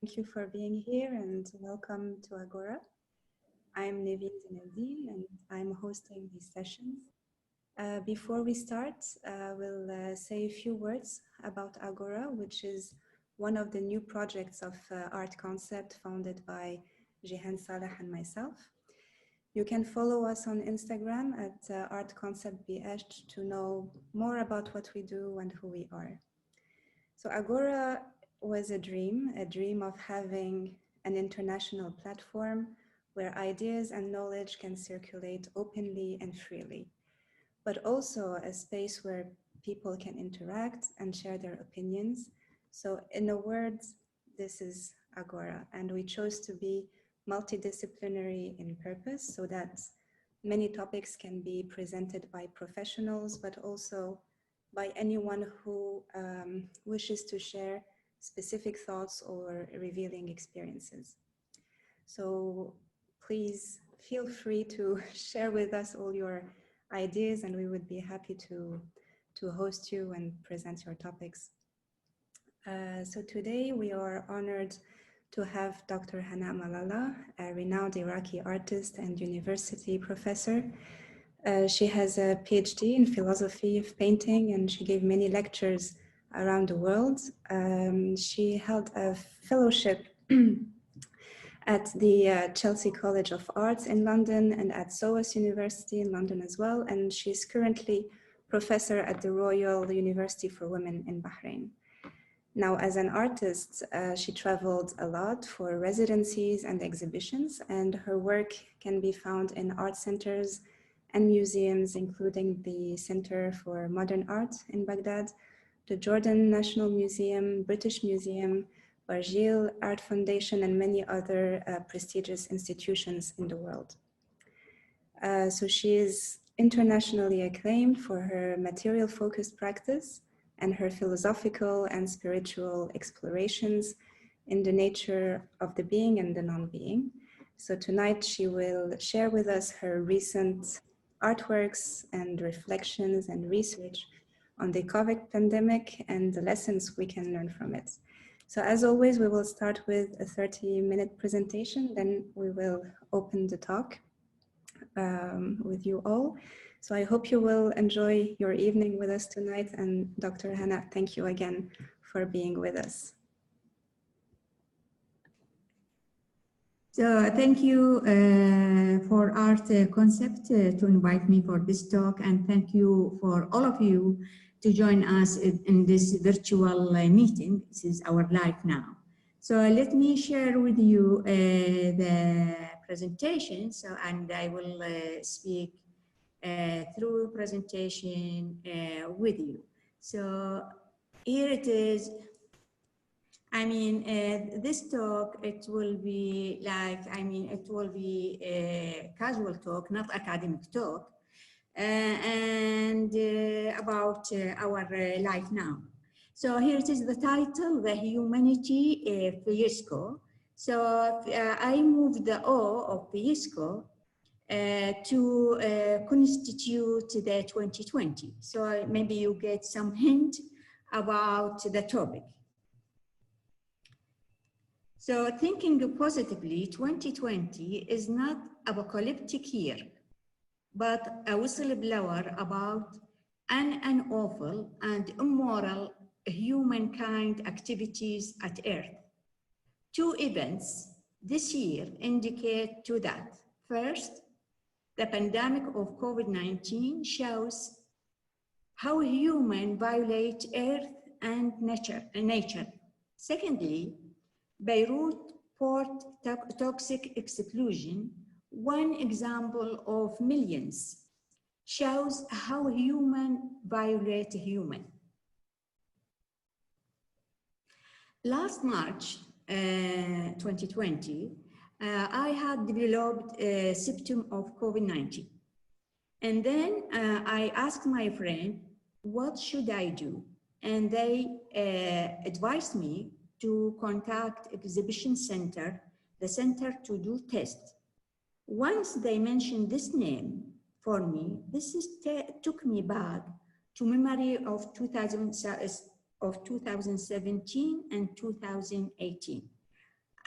Thank you for being here and welcome to Agora. I'm Nevyne and I'm hosting these sessions. Before we start, we'll say a few words about Agora, which is one of the new projects of Art Concept founded by Jihan Saleh and myself. You can follow us on Instagram at Art Concept BH to know more about what we do and who we are. So Agora was a dream of having an international platform where ideas and knowledge can circulate openly and freely, but also a space where people can interact and share their opinions. So in a word, this is Agora, and we chose to be multidisciplinary in purpose so that many topics can be presented by professionals, but also by anyone who wishes to share specific thoughts or revealing experiences. So please feel free to share with us all your ideas, and we would be happy to host you and present your topics. So today we are honored to have Dr. Hanaa Mallalah, a renowned Iraqi artist and university professor. She has a PhD in philosophy of painting, and she gave many lectures around the world. She held a fellowship at the Chelsea College of Arts in London and at SOAS University in London as well. And she's currently professor at the Royal University for Women in Bahrain. Now, as an artist, she traveled a lot for residencies and exhibitions, and her work can be found in art centers and museums, including the Center for Modern Art in Baghdad, the Jordan National Museum, British Museum, Barjeel Art Foundation, and many other prestigious institutions in the world. So she is internationally acclaimed for her material-focused practice and her philosophical and spiritual explorations in the nature of the being and the non-being. So tonight she will share with us her recent artworks and reflections and research on the COVID pandemic and the lessons we can learn from it. So as always, we will start with a 30-minute presentation, then we will open the talk with you all. So I hope you will enjoy your evening with us tonight. And Dr. Hanaa, thank you again for being with us. So thank you for Art Concept to invite me for this talk, and thank you for all of you to join us in this virtual meeting. This is our live now. So let me share with you the presentation. So, and I will speak through presentation with you. So here it is. I mean, this talk, it will be like, it will be a casual talk, not academic talk, and about our life now. So here it is, the title, the Humanity Fiasc2o. So I moved the O of Fiasc2o to constitute the 2020. So maybe you get some hint about the topic. So thinking positively, 2020 is not apocalyptic year, but a whistleblower about an awful and immoral humankind activities at Earth. Two events this year indicate to that. First, the pandemic of COVID-19 shows how humans violate Earth and nature. Secondly, Beirut port toxic explosion, one example of millions, shows how humans violate human. Last March 2020, I had developed a symptom of COVID-19. And then I asked my friend, what should I do? And they advised me to contact exhibition center, the center to do tests. Once they mentioned this name for me, this took me back to memory of 2017 and 2018,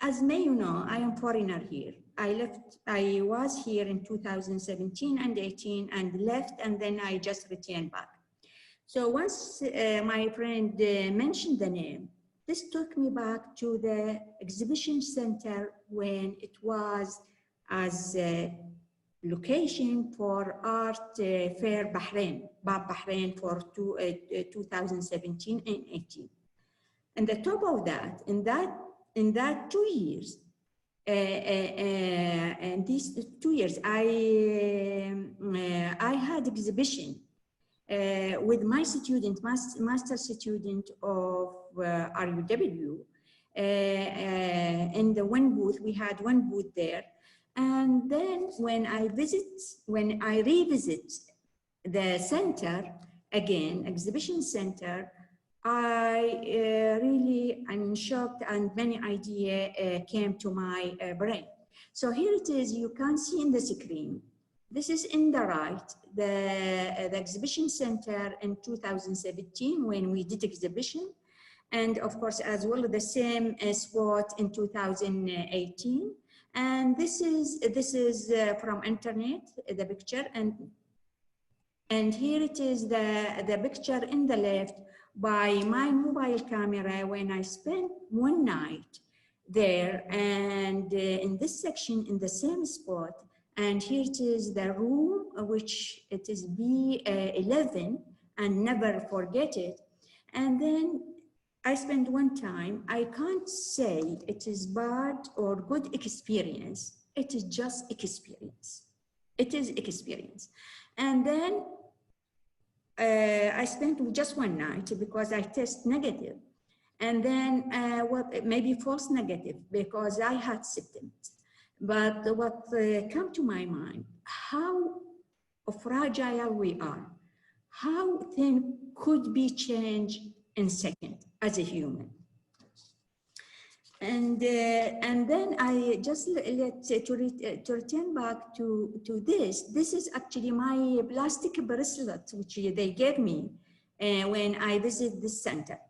as may you know, I am foreigner here. I was here in 2017 and 18 and left, and then I just returned back. So once my friend mentioned the name, this took me back to the exhibition center when it was as a location for art fair Bahrain for 2017 and 18. And the top of that, in that 2 years, and these 2 years, I had exhibition with my student, master student of RUW, in the one booth. We had one booth there, and then when I revisit the center again, exhibition center, I'm shocked, and many ideas came to my brain. So here it is, you can see in the screen. This is in the right, the exhibition center in 2017 when we did exhibition. And of course, as well, the same spot in 2018. And this is from internet, the picture. And here it is, the picture in the left by my mobile camera when I spent one night there, and in this section, in the same spot. And here it is the room, which it is B11, and never forget it. And then I spent one time, I can't say it is bad or good experience. It is just experience. It is experience. And then I spent just one night because I test negative. And then maybe false negative because I had symptoms. But what came to my mind, how fragile we are, how things could be changed in seconds as a human. And then I just to return back to this. This is actually my plastic bracelet which they gave me when I visited this center.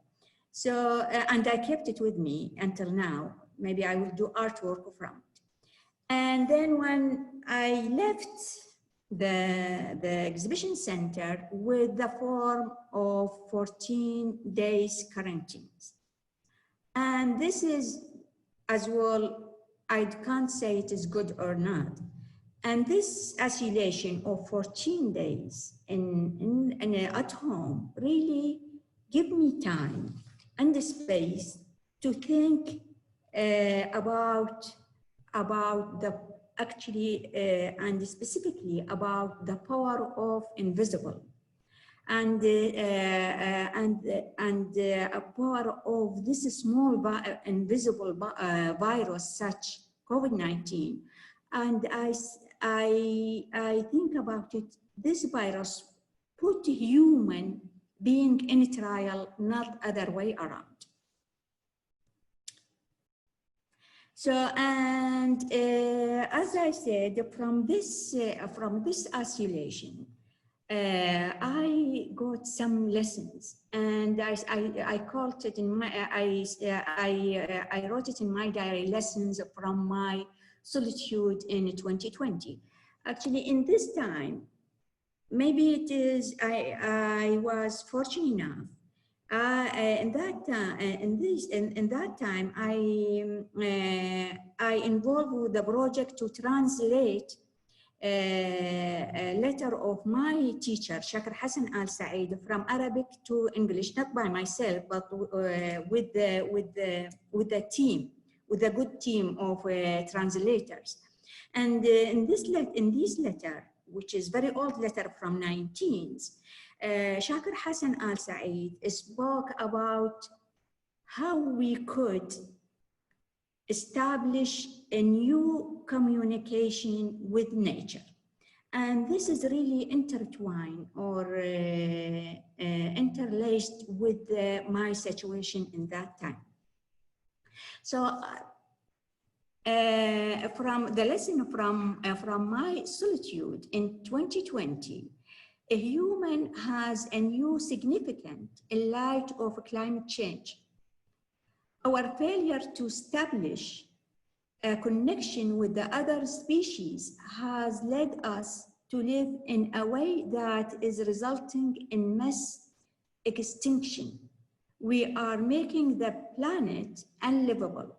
So and I kept it with me until now. Maybe I will do artwork from it. And then when I left the exhibition center with the form of 14 days quarantines. And this is, as well, I can't say it is good or not. And this isolation of 14 days at home really give me time and the space to think about the and specifically about the power of invisible and a power of this small invisible virus such COVID-19. And I think about it, this virus put human being in trial, not other way around. So, and as I said, from this isolation, I got some lessons, and I called it in my I wrote it in my diary, lessons from my solitude in 2020. Actually, in this time, maybe it is I was fortunate enough. In that time, I involved with the project to translate a letter of my teacher, Shakir Hassan Al Saeed, from Arabic to English, not by myself, but with the team, with a good team of translators. And in this letter, which is very old letter from 19th, Shakir Hassan Al Saeed spoke about how we could establish a new communication with nature. And this is really intertwined or interlaced with my situation in that time. So from the lesson from my solitude in 2020, a human has a new significance in light of climate change. Our failure to establish a connection with the other species has led us to live in a way that is resulting in mass extinction. We are making the planet unlivable,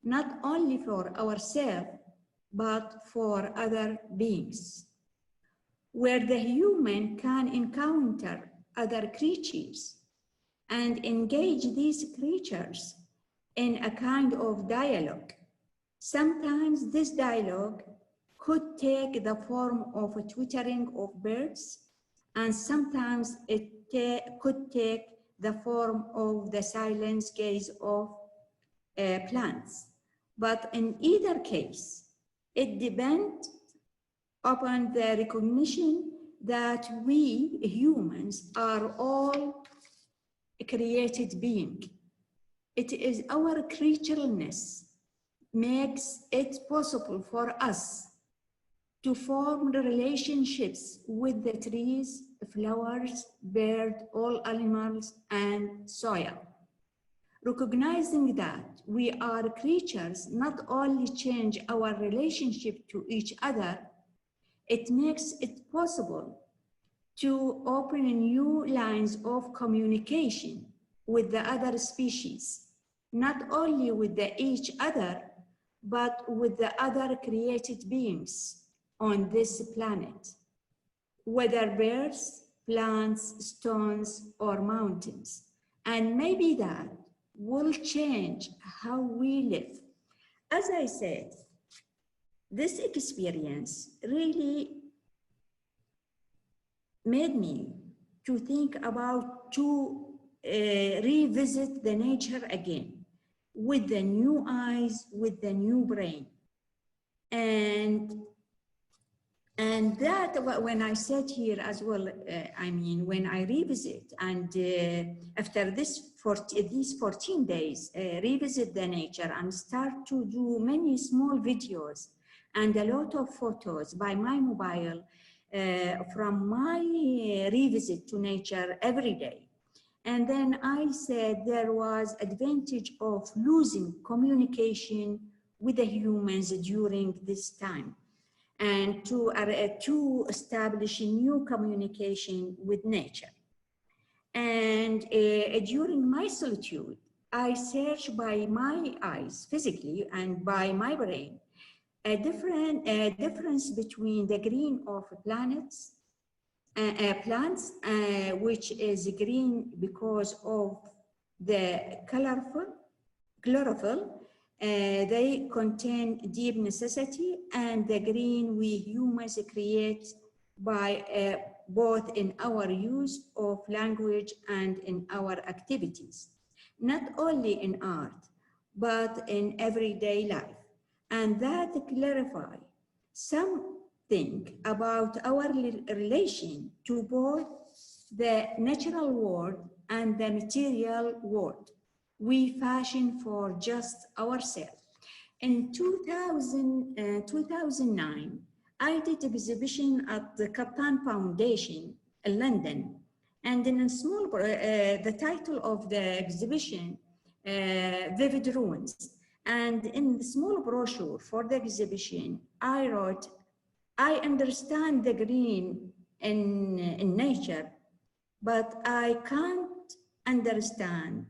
not only for ourselves, but for other beings. Where the human can encounter other creatures and engage these creatures in a kind of dialogue. Sometimes this dialogue could take the form of a twittering of birds, and sometimes it could take the form of the silent gaze of plants. But in either case, it depends upon the recognition that we humans are all created beings. It is our creatureliness makes it possible for us to form the relationships with the trees, flowers, birds, all animals, and soil. Recognizing that we are creatures not only change our relationship to each other, it makes it possible to open new lines of communication with the other species, not only with each other, but with the other created beings on this planet, whether birds, plants, stones, or mountains. And maybe that will change how we live. As I said, this experience really made me to think about to revisit the nature again with the new eyes, with the new brain. And that, when I sat here as well, I mean, when I revisit and after these 14 days, revisit the nature and start to do many small videos and a lot of photos by my mobile from my revisit to nature every day. And then I said there was advantage of losing communication with the humans during this time, and to establish a new communication with nature. And during my solitude, I searched by my eyes physically and by my brain a difference between the green of plants, which is green because of the chlorophyll. They contain deep necessity, and the green we humans create by both in our use of language and in our activities, not only in art, but in everyday life. And that clarifies something about our relation to both the natural world and the material world we fashion for just ourselves. In 2009, I did an exhibition at the Captain Foundation in London, and in a small, the title of the exhibition, Vivid Ruins. And in the small brochure for the exhibition, I wrote, I understand the green in nature, but I can't understand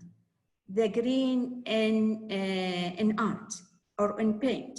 the green in art or in paint.